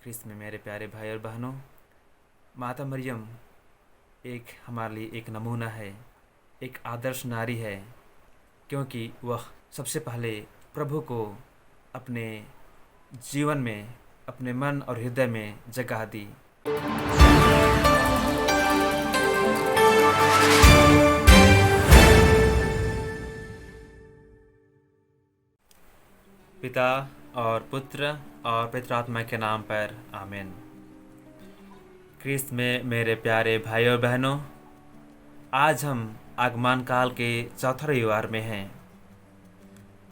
ख्रिस्त में मेरे प्यारे भाई और बहनों, माता मरियम एक हमारे लिए एक नमूना है, एक आदर्श नारी है, क्योंकि वह सबसे पहले प्रभु को अपने जीवन में, अपने मन और हृदय में जगह दी। पिता और पुत्र और पवित्र आत्मा के नाम पर आमीन। ख्रिस्त में मेरे प्यारे भाई और बहनों, आज हम आगमन काल के चौथे रविवार में हैं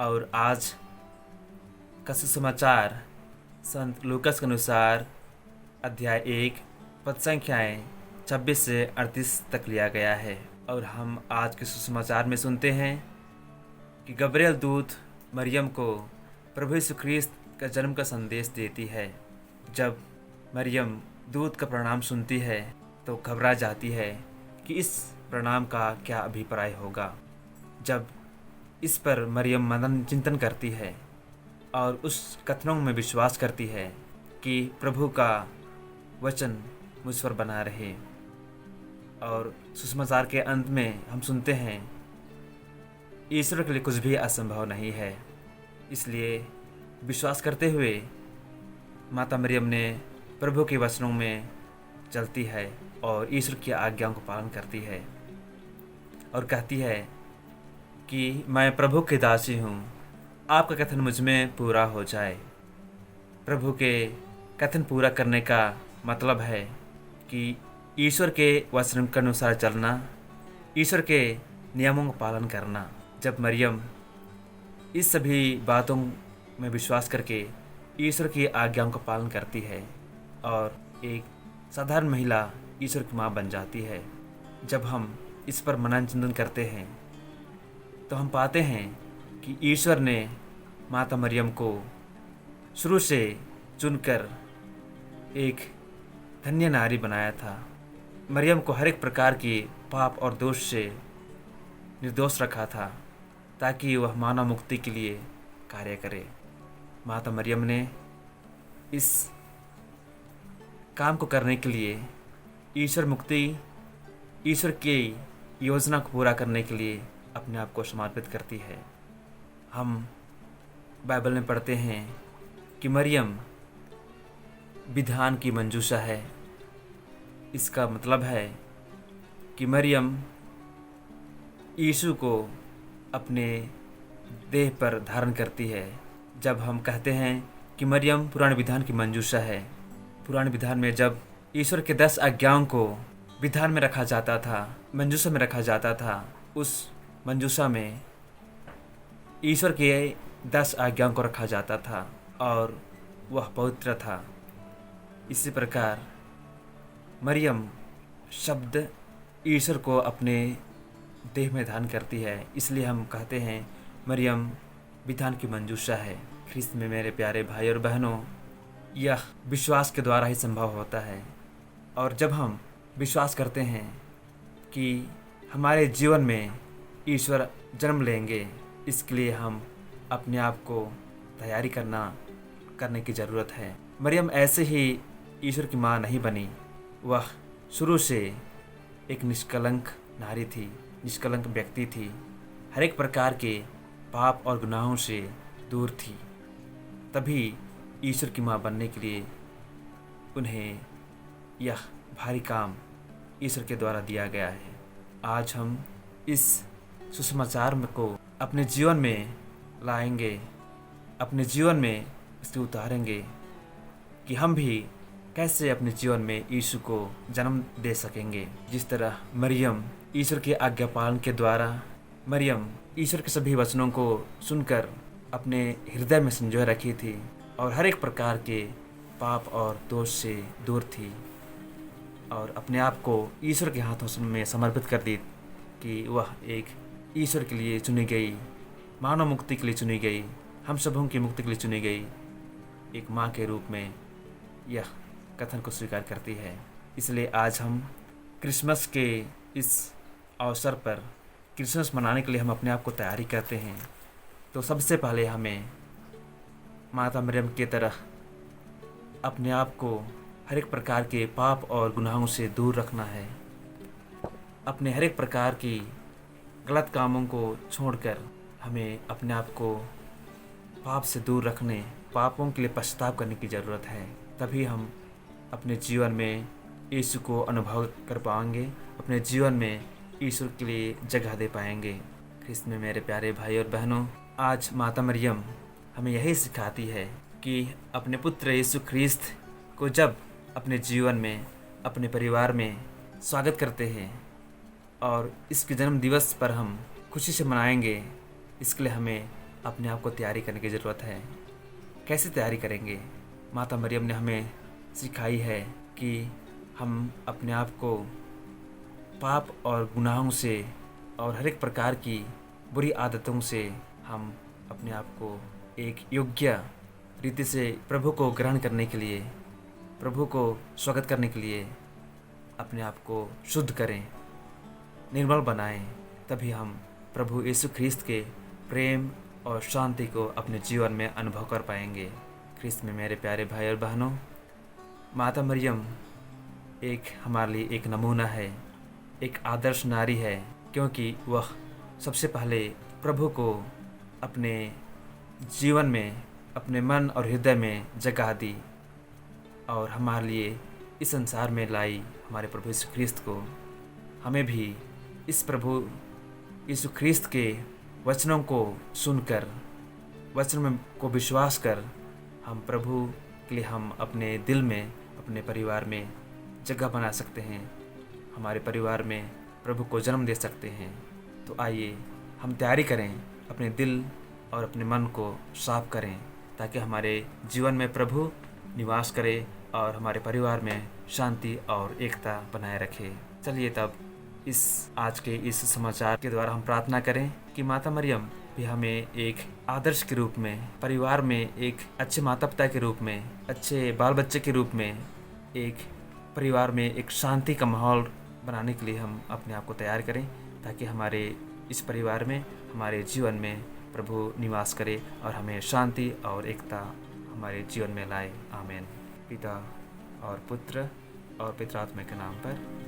और आज का सुसमाचार संत लूकस के अनुसार अध्याय 1 पद संख्याएँ 26 से 38 तक लिया गया है। और हम आज के सुसमाचार में सुनते हैं कि गब्रिएल दूत मरियम को प्रभु यीशु ख्रिस्त का जन्म का संदेश देती है। जब मरियम दूत का प्रणाम सुनती है तो घबरा जाती है कि इस प्रणाम का क्या अभिप्राय होगा। जब इस पर मरियम मनन चिंतन करती है और उस कथनों में विश्वास करती है कि प्रभु का वचन मुझ पर बना रहे। और सुसमाचार के अंत में हम सुनते हैं, ईश्वर के लिए कुछ भी असंभव नहीं है। इसलिए विश्वास करते हुए माता मरियम ने प्रभु के वचनों में चलती है और ईश्वर की आज्ञाओं को पालन करती है और कहती है कि मैं प्रभु की दासी हूँ, आपका कथन मुझ में पूरा हो जाए। प्रभु के कथन पूरा करने का मतलब है कि ईश्वर के वचन के अनुसार चलना, ईश्वर के नियमों का पालन करना। जब मरियम इस सभी बातों में विश्वास करके ईश्वर की आज्ञाओं का पालन करती है और एक साधारण महिला ईश्वर की माँ बन जाती है। जब हम इस पर मनन चिंतन करते हैं तो हम पाते हैं कि ईश्वर ने माता मरियम को शुरू से चुनकर एक धन्य नारी बनाया था। मरियम को हर एक प्रकार की पाप और दोष से निर्दोष रखा था ताकि वह मानव मुक्ति के लिए कार्य करे। माता मरियम ने इस काम को करने के लिए ईश्वर की योजना को पूरा करने के लिए अपने आप को समर्पित करती है। हम बाइबल में पढ़ते हैं कि मरियम विधान की मंजूषा है। इसका मतलब है कि मरियम यीशु को अपने देह पर धारण करती है। जब हम कहते हैं कि मरियम पुराने विधान की मंजूषा है, पुराने विधान में जब ईश्वर के 10 आज्ञाओं को विधान में रखा जाता था, मंजूषा में रखा जाता था, उस मंजूषा में ईश्वर के 10 आज्ञाओं को रखा जाता था और वह पवित्र था। इसी प्रकार मरियम शब्द ईश्वर को अपने देह में धारण करती है। इसलिए हम कहते हैं मरियम विधान की मंजूषा है। ख्रिस्त में मेरे प्यारे भाई और बहनों, यह विश्वास के द्वारा ही संभव होता है। और जब हम विश्वास करते हैं कि हमारे जीवन में ईश्वर जन्म लेंगे, इसके लिए हम अपने आप को तैयारी करने की ज़रूरत है। मरियम ऐसे ही ईश्वर की माँ नहीं बनी, वह शुरू से एक निष्कलंक नारी थी, निष्कलंक व्यक्ति थी, हर एक प्रकार के पाप और गुनाहों से दूर थी। तभी ईश्वर की माँ बनने के लिए उन्हें यह भारी काम ईश्वर के द्वारा दिया गया है। आज हम इस सुसमाचार को अपने जीवन में लाएंगे, अपने जीवन में इसे उतारेंगे कि हम भी कैसे अपने जीवन में यीशु को जन्म दे सकेंगे। जिस तरह मरियम ईश्वर के आज्ञा पालन के द्वारा मरियम ईश्वर के सभी वचनों को सुनकर अपने हृदय में संजोए रखी थी और हर एक प्रकार के पाप और दोष से दूर थी और अपने आप को ईश्वर के हाथों में समर्पित कर दी कि वह एक ईश्वर के लिए चुनी गई, मानव मुक्ति के लिए चुनी गई, हम सबों की मुक्ति के लिए चुनी गई एक माँ के रूप में यह कथन को स्वीकार करती है। इसलिए आज हम क्रिसमस के इस अवसर पर क्रिसमस मनाने के लिए हम अपने आप को तैयारी करते हैं। तो सबसे पहले हमें माता मरियम की तरह अपने आप को हर एक प्रकार के पाप और गुनाहों से दूर रखना है। अपने हर एक प्रकार की गलत कामों को छोड़कर हमें अपने आप को पाप से दूर रखने, पापों के लिए पश्चाताप करने की ज़रूरत है। तभी हम अपने जीवन में यीशु को अनुभव कर पाएंगे, अपने जीवन में ईश्वर के लिए जगह दे पाएंगे। ख्रिस्त में मेरे प्यारे भाई और बहनों, आज माता मरियम हमें यही सिखाती है कि अपने पुत्र यीशु ख्रिस्त को जब अपने जीवन में, अपने परिवार में स्वागत करते हैं और इसके जन्म दिवस पर हम खुशी से मनाएंगे, इसके लिए हमें अपने आप को तैयारी करने की ज़रूरत है। कैसे तैयारी करेंगे? माता मरियम ने हमें सिखाई है कि हम अपने आप को पाप और गुनाहों से और हर एक प्रकार की बुरी आदतों से हम अपने आप को एक योग्य रीति से प्रभु को ग्रहण करने के लिए, प्रभु को स्वागत करने के लिए अपने आप को शुद्ध करें, निर्मल बनाएं। तभी हम प्रभु यीशु ख्रिस्त के प्रेम और शांति को अपने जीवन में अनुभव कर पाएंगे। ख्रिस्त में मेरे प्यारे भाई और बहनों, माता मरियम हमारे लिए एक नमूना है, एक आदर्श नारी है, क्योंकि वह सबसे पहले प्रभु को अपने जीवन में, अपने मन और हृदय में जगह दी और हमारे लिए इस संसार में लाई हमारे प्रभु यीशु ख्रिस्त को। हमें भी इस प्रभु यीशु ख्रिस्त के वचनों को सुनकर, वचनों को विश्वास कर हम प्रभु के लिए हम अपने दिल में, अपने परिवार में जगह बना सकते हैं, हमारे परिवार में प्रभु को जन्म दे सकते हैं। तो आइए हम तैयारी करें, अपने दिल और अपने मन को साफ करें ताकि हमारे जीवन में प्रभु निवास करे और हमारे परिवार में शांति और एकता बनाए रखे। चलिए तब आज के इस समाचार के द्वारा हम प्रार्थना करें कि माता मरियम भी हमें एक आदर्श के रूप में, परिवार में एक अच्छे माता पिता के रूप में, अच्छे बाल बच्चे के रूप में, एक परिवार में एक शांति का माहौल बनाने के लिए हम अपने आप को तैयार करें ताकि हमारे इस परिवार में, हमारे जीवन में प्रभु निवास करे और हमें शांति और एकता हमारे जीवन में लाए। आमीन। पिता और पुत्र और पवित्र आत्मा के नाम पर।